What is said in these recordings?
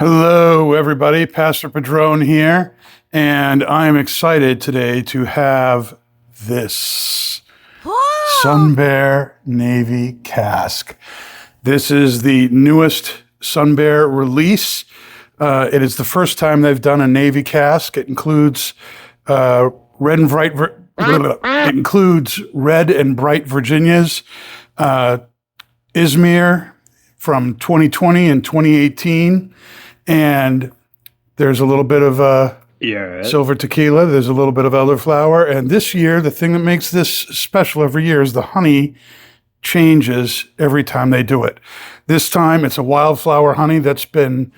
Hello, everybody. Pastor Padron here, and I am excited today to have this Sunbear Navy Cask. This is the newest Sunbear release. It is the first time they've done a Navy cask. It includes red and bright. It includes red and bright Virginias, Izmir from 2020 and 2018. And there's a little bit of silver tequila. There's a little bit of elderflower. And this year, the thing that makes this special every year is the honey changes every time they do it. This time, it's a wildflower honey that's been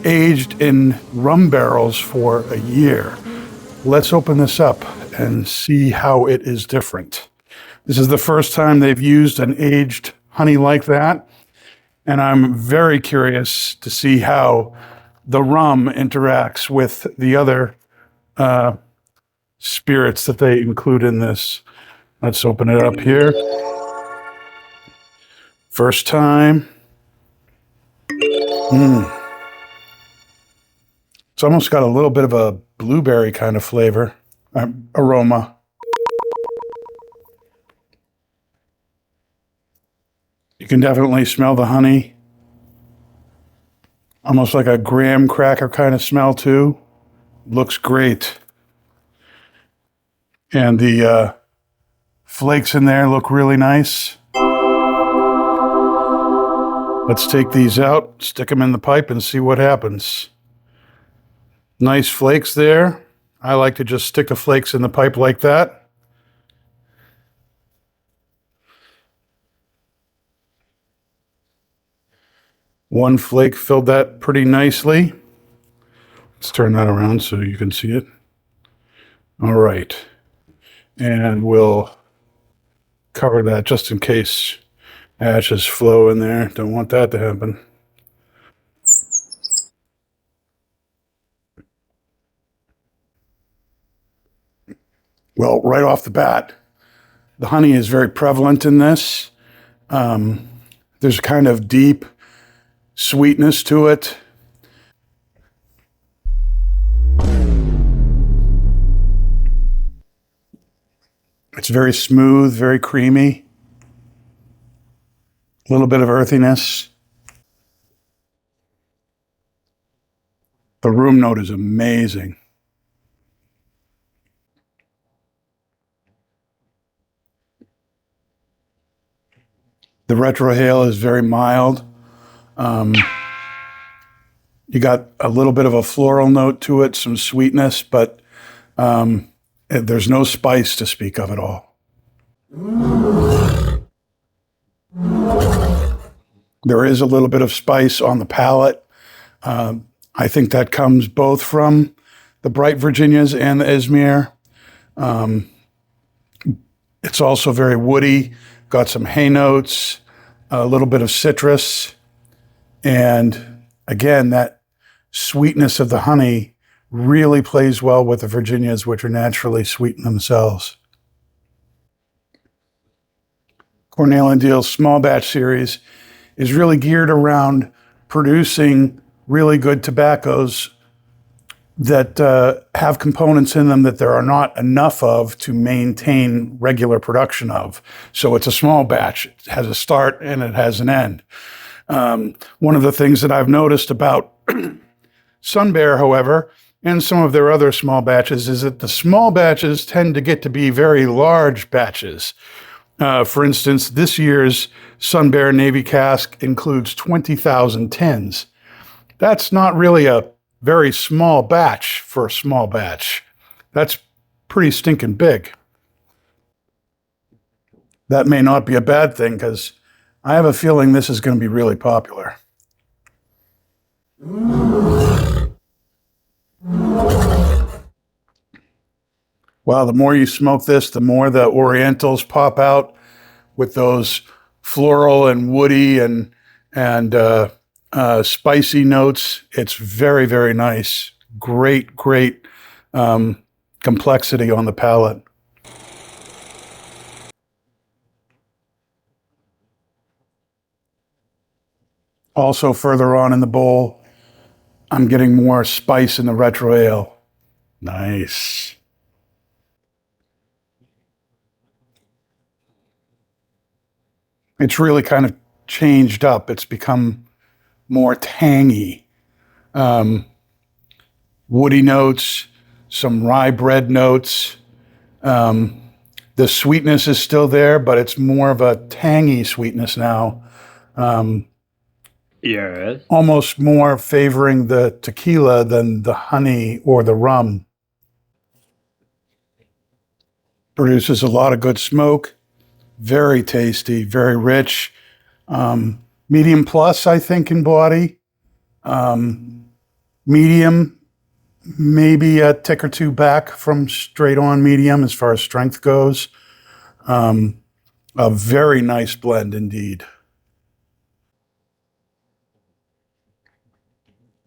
aged in rum barrels for a year. Let's open this up and see how it is different. This is the first time they've used an aged honey like that. And I'm very curious to see how the rum interacts with the other spirits that they include in this. Let's open it up here. First time. It's almost got a little bit of a blueberry kind of flavor, aroma. You can definitely smell the honey. Almost like a graham cracker kind of smell too. Looks great. And the flakes in there look really nice. Let's take these out, stick them in the pipe and see what happens. Nice flakes there. I like to just stick the flakes in the pipe like that. One flake filled that pretty nicely. Let's turn that around so you can see it. All right. And we'll cover that just in case ashes flow in there. Don't want that to happen. Well, right off the bat, the honey is very prevalent in this. There's a kind of deep sweetness to it. It's very smooth, very creamy. A little bit of earthiness. The room note is amazing. The retrohale is very mild. You got a little bit of a floral note to it, some sweetness, but there's no spice to speak of at all. There is a little bit of spice on the palate. I think that comes both from the bright Virginias and the Izmir. It's also very woody, got some hay notes, a little bit of citrus. And again, that sweetness of the honey really plays well with the Virginias, which are naturally sweet in themselves. Cornell Diehl's small batch series is really geared around producing really good tobaccos that have components in them that there are not enough of to maintain regular production of. So it's a small batch. It has a start and it has an end. One of the things that I've noticed about Sunbear, however, and some of their other small batches, is that the small batches tend to get to be very large batches. For instance, this year's Sunbear Navy Cask includes 20,000 tins. That's not really a very small batch for a small batch. That's pretty stinking big. That may not be a bad thing because I have a feeling this is going to be really popular. Wow, the more you smoke this, the more the Orientals pop out with those floral and woody and spicy notes. It's very, very nice. Great complexity on the palate. Also further on in the bowl, I'm getting more spice in the retro ale. Nice. It's really kind of changed up. It's become more tangy. Woody notes, some rye bread notes. The sweetness is still there, but it's more of a tangy sweetness now. Yes. Almost more favoring the tequila than the honey or the rum. Produces a lot of good smoke. Very tasty, very rich. Medium plus, I think, in body. Medium, maybe a tick or two back from straight on medium as far as strength goes. A very nice blend indeed.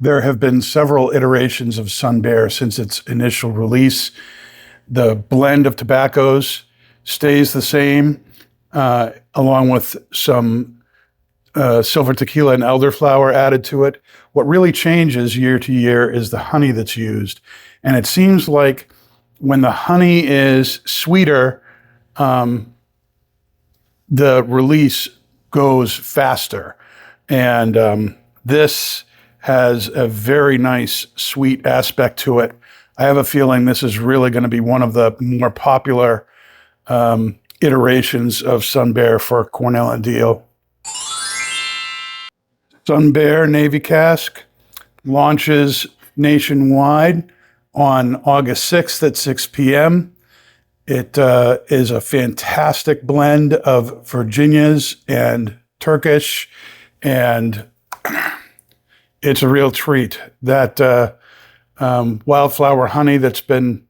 There have been several iterations of Sunbear since its initial release. The blend of tobaccos stays the same, along with some silver tequila and elderflower added to it. What really changes year to year is the honey that's used. And it seems like when the honey is sweeter, the release goes faster. And this has a very nice sweet aspect to it. I have a feeling this is really going to be one of the more popular iterations of Sunbear for Cornell Diehl. Sunbear Navy Cask launches nationwide on August 6th at 6 p.m. It is a fantastic blend of Virginias and Turkish, and it's a real treat. That wildflower honey that's been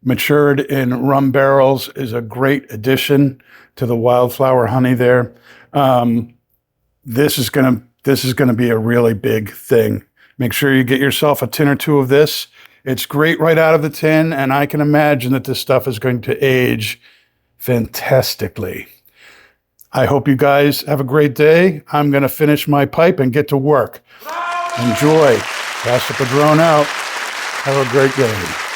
matured in rum barrels is a great addition to the wildflower honey there. This is gonna be a really big thing. Make sure you get yourself a tin or two of this. It's great right out of the tin, and I can imagine that this stuff is going to age fantastically. I hope you guys have a great day. I'm going to finish my pipe and get to work. Enjoy. Pastor Padron out. Have a great day.